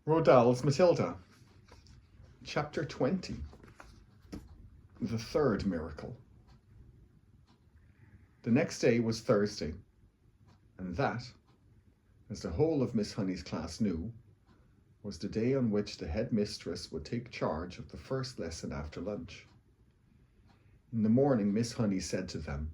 Roald Dahl's Matilda, Chapter 20, The Third Miracle. The next day was Thursday, and that, as the whole of Miss Honey's class knew, was the day on which the headmistress would take charge of the first lesson after lunch. In the morning, Miss Honey said to them,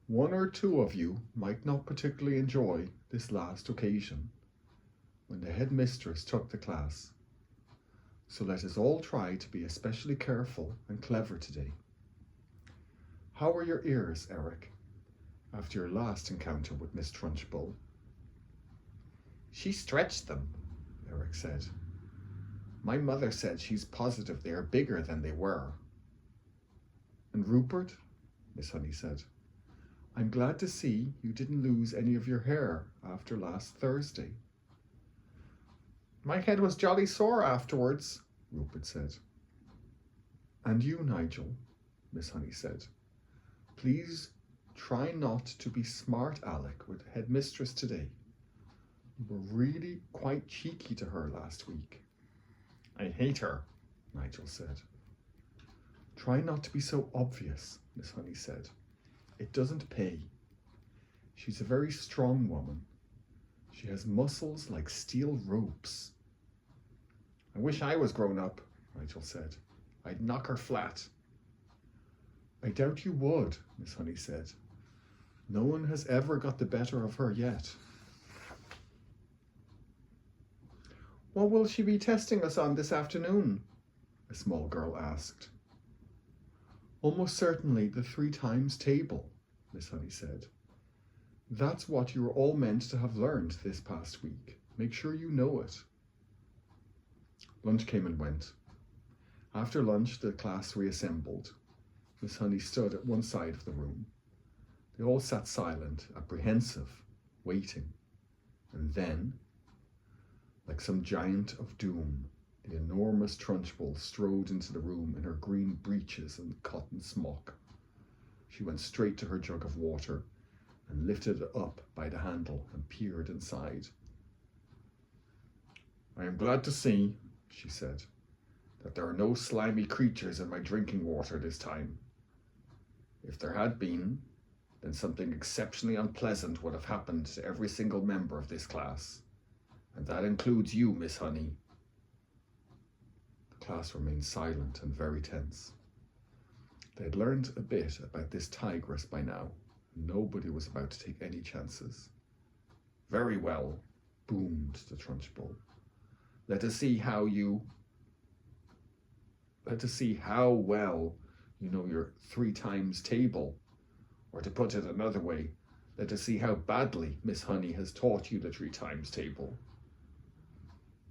"One or two of you might not particularly enjoy this last occasion, when the headmistress took the class. So let us all try to be especially careful and clever today. How are your ears, Eric, after your last encounter with Miss Trunchbull?" "She stretched them," Eric said. "My mother said she's positive they are bigger than they were." "And Rupert," Miss Honey said, "I'm glad to see you didn't lose any of your hair after last Thursday." "My head was jolly sore afterwards," Rupert said. "And you, Nigel," Miss Honey said, "please try not to be smart aleck with headmistress today. You were really quite cheeky to her last week." "I hate her," Nigel said. "Try not to be so obvious," Miss Honey said. "It doesn't pay. She's a very strong woman. She has muscles like steel ropes." "I wish I was grown up," Nigel said. "I'd knock her flat." "I doubt you would," Miss Honey said. "No one has ever got the better of her yet." "What will she be testing us on this afternoon?" a small girl asked. "Almost certainly the 3 times table," Miss Honey said. "That's what you're all meant to have learned this past week. Make sure you know it." Lunch came and went. After lunch, the class reassembled. Miss Honey stood at one side of the room. They all sat silent, apprehensive, waiting. And then, like some giant of doom, the enormous Trunchbull strode into the room in her green breeches and cotton smock. She went straight to her jug of water and lifted it up by the handle and peered inside. "I am glad to see," she said, "that there are no slimy creatures in my drinking water this time. If there had been, then something exceptionally unpleasant would have happened to every single member of this class, and that includes you, Miss Honey." The class remained silent and very tense. They had learned a bit about this tigress by now. Nobody was about to take any chances. "Very well," boomed the Trunchbull. Let us see how well you know your 3 times table. Or to put it another way, let us see how badly Miss Honey has taught you the 3 times table."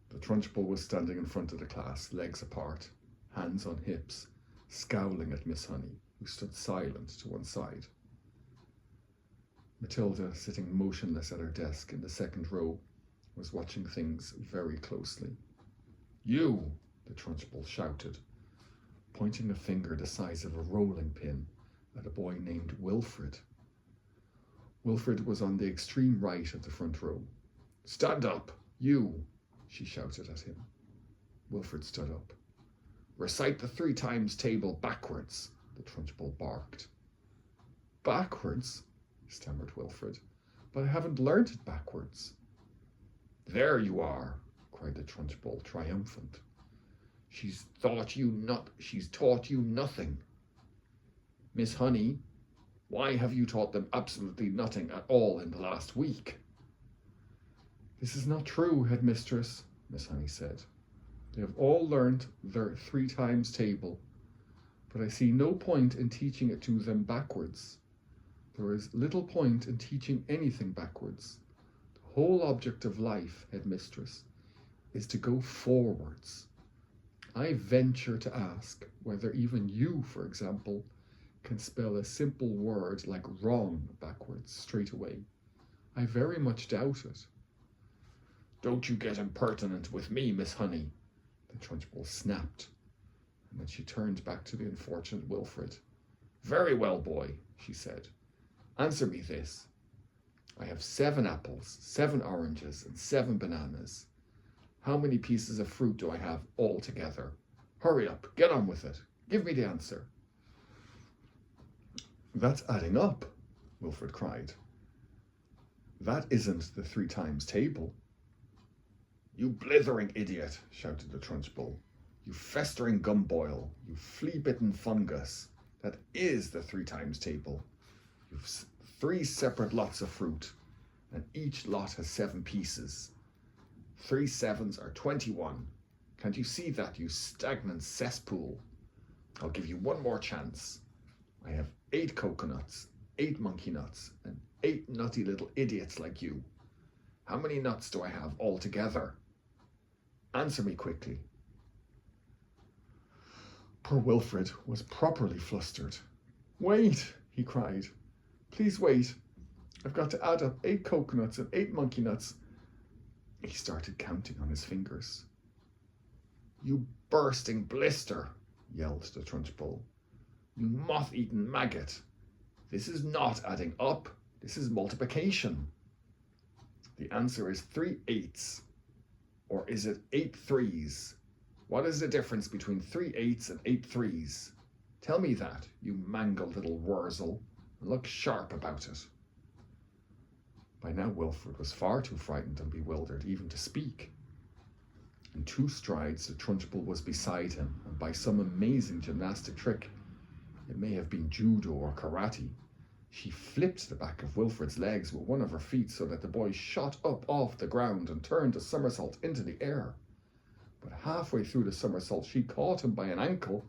The Trunchbull was standing in front of the class, legs apart, hands on hips, scowling at Miss Honey, who stood silent to one side. Matilda, sitting motionless at her desk in the second row, was watching things very closely. "You!" the Trunchbull shouted, pointing a finger the size of a rolling pin at a boy named Wilfred. Wilfred was on the extreme right of the front row. "Stand up, you!" she shouted at him. Wilfred stood up. "Recite the 3 times table backwards," the Trunchbull barked. "Backwards?" stammered Wilfred. "But I haven't learnt it backwards." "There you are," cried the Trunchbull, triumphant. She's taught you nothing. Miss Honey, why have you taught them absolutely nothing at all in the last week?" "This is not true, headmistress," Miss Honey said. "They have all learnt their 3 times table, but I see no point in teaching it to them backwards. There is little point in teaching anything backwards. The whole object of life, headmistress, is to go forwards. I venture to ask whether even you, for example, can spell a simple word like wrong backwards straight away. I very much doubt it." "Don't you get impertinent with me, Miss Honey," the Trunchbull snapped, and then she turned back to the unfortunate Wilfred. "Very well, boy," she said. "Answer me this. I have 7 apples, 7 oranges, and 7 bananas. How many pieces of fruit do I have altogether? Hurry up, get on with it. Give me the answer. That's adding up, Wilfred cried. That isn't the 3 times table. You blithering idiot, shouted the Trunchbull. You festering gumboil, you flea-bitten fungus. That is the 3 times table. You've 3 separate lots of fruit, and each lot has 7 pieces. 3 7s are 21. Can't you see that, you stagnant cesspool? I'll give you one more chance. I have 8 coconuts, 8 monkey nuts, and 8 nutty little idiots like you. How many nuts do I have altogether? Answer me quickly. Poor Wilfred was properly flustered. Wait, he cried. Please wait. I've got to add up 8 coconuts and 8 monkey nuts. He started counting on his fingers. You bursting blister, yelled the Trunchbull. You moth-eaten maggot. This is not adding up. This is multiplication. The answer is 3 8s. Or is it 8 3s? What is the difference between 3 8s and 8 3s? Tell me that, you mangled little wurzel, and look sharp about it. By now Wilfred was far too frightened and bewildered even to speak. In 2 strides the Trunchbull was beside him, and by some amazing gymnastic trick, it may have been judo or karate, she flipped the back of Wilfred's legs with one of her feet so that the boy shot up off the ground and turned a somersault into the air. But halfway through the somersault she caught him by an ankle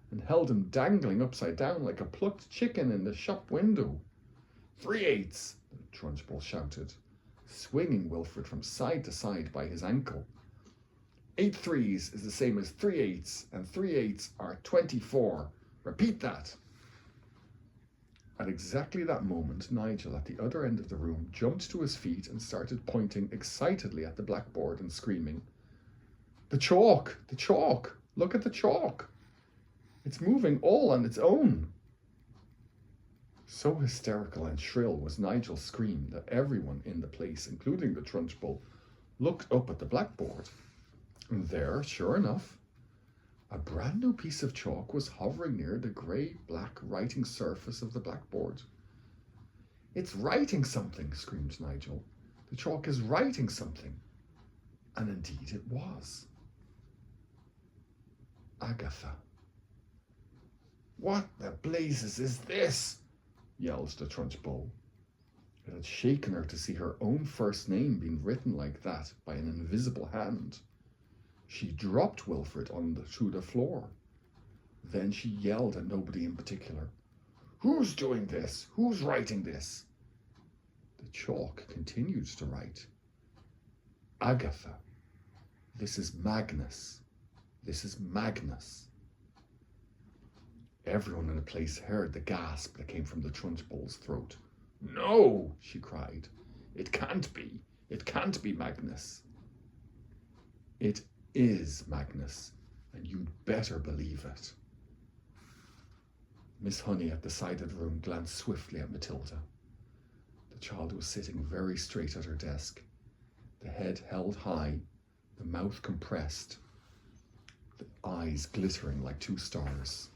and held him dangling upside down like a plucked chicken in the shop window. 3 8s, the Trunchbull shouted, swinging Wilfred from side to side by his ankle. 8 3s is the same as 3 8s, and 3 8s are 24. Repeat that. At exactly that moment, Nigel at the other end of the room jumped to his feet and started pointing excitedly at the blackboard and screaming, "The chalk! The chalk! Look at the chalk! It's moving all on its own!" So hysterical and shrill was Nigel's scream that everyone in the place, including the Trunchbull, looked up at the blackboard. And there, sure enough, a brand new piece of chalk was hovering near the grey-black writing surface of the blackboard. "It's writing something," screamed Nigel. "The chalk is writing something." And indeed it was. Agatha. "What the blazes is this?" yelled the Trunchbull. It had shaken her to see her own first name being written like that by an invisible hand. She dropped Wilfred to the floor. Then she yelled at nobody in particular. "Who's doing this? Who's writing this?" The chalk continued to write. "Agatha. This is Magnus. This is Magnus." Everyone in the place heard the gasp that came from the Trunchbull's throat. "No," she cried. "It can't be. It can't be Magnus." "It is Magnus, and you'd better believe it." Miss Honey at the side of the room glanced swiftly at Matilda. The child was sitting very straight at her desk, the head held high, the mouth compressed, the eyes glittering like 2 stars.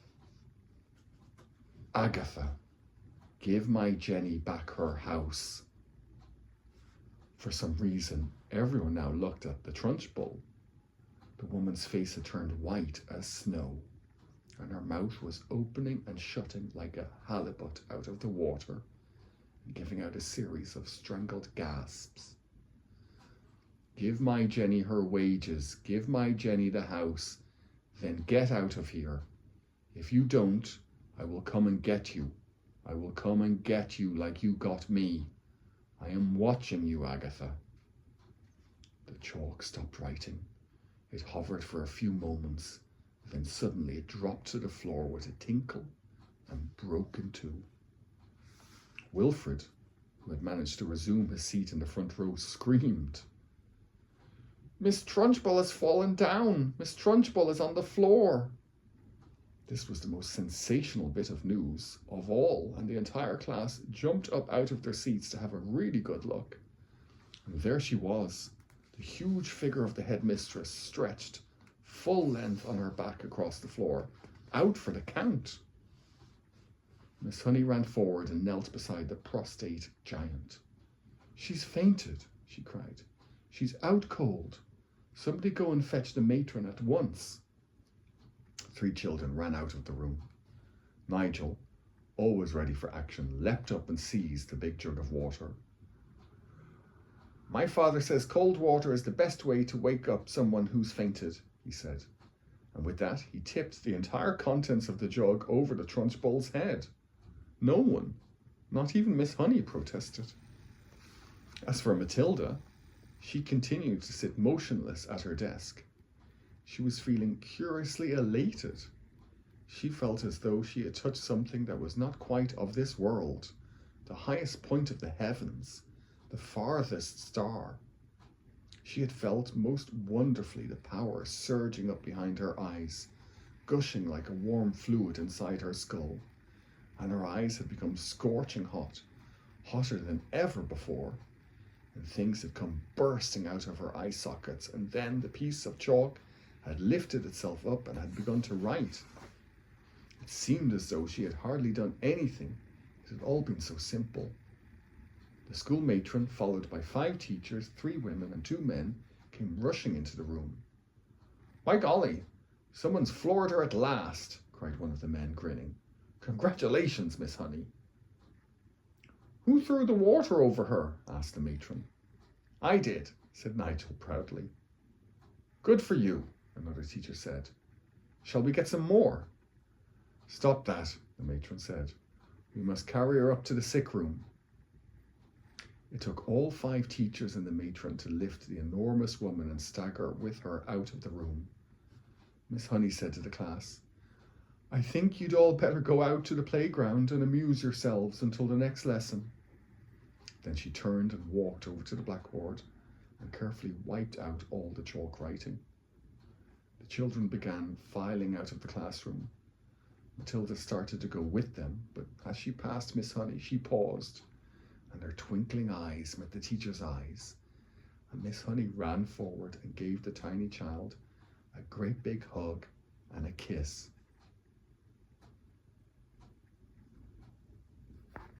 "Agatha, give my Jenny back her house." For some reason, everyone now looked at the Trunchbull. The woman's face had turned white as snow, and her mouth was opening and shutting like a halibut out of the water, and giving out a series of strangled gasps. "Give my Jenny her wages, give my Jenny the house, then get out of here. If you don't, I will come and get you. I will come and get you like you got me. I am watching you, Agatha." The chalk stopped writing. It hovered for a few moments, then suddenly it dropped to the floor with a tinkle and broke in 2. Wilfred, who had managed to resume his seat in the front row, screamed. "Miss Trunchbull has fallen down! Miss Trunchbull is on the floor!" This was the most sensational bit of news of all, and the entire class jumped up out of their seats to have a really good look. And there she was, the The huge figure of the headmistress stretched full length on her back across the floor, out for the count. Miss Honey ran forward and knelt beside the prostrate giant. "She's fainted," she cried. "She's out cold. Somebody go and fetch the matron at once." 3 children ran out of the room. Nigel, always ready for action, leapt up and seized the big jug of water. "My father says cold water is the best way to wake up someone who's fainted," he said. And with that, he tipped the entire contents of the jug over the Trunchbull's head. No one, not even Miss Honey, protested. As for Matilda, she continued to sit motionless at her desk. She was feeling curiously elated. She felt as though she had touched something that was not quite of this world, the highest point of the heavens, the farthest star. She had felt most wonderfully the power surging up behind her eyes, gushing like a warm fluid inside her skull, and her eyes had become scorching hot, hotter than ever before, and things had come bursting out of her eye sockets, and then the piece of chalk had lifted itself up and had begun to write. It seemed as though she had hardly done anything. It had all been so simple. The school matron, followed by 5 teachers, 3 women and 2 men, came rushing into the room. "By golly, someone's floored her at last," cried one of the men, grinning. "Congratulations, Miss Honey." "Who threw the water over her?" asked the matron. "I did," said Nigel proudly. "Good for you," another teacher said. "Shall we get some more?" "Stop that," the matron said. "We must carry her up to the sick room." It took all 5 teachers and the matron to lift the enormous woman and stagger with her out of the room. Miss Honey said to the class, "I think you'd all better go out to the playground and amuse yourselves until the next lesson." Then she turned and walked over to the blackboard and carefully wiped out all the chalk writing. The children began filing out of the classroom. Matilda started to go with them, but as she passed Miss Honey, she paused, and her twinkling eyes met the teacher's eyes, and Miss Honey ran forward and gave the tiny child a great big hug and a kiss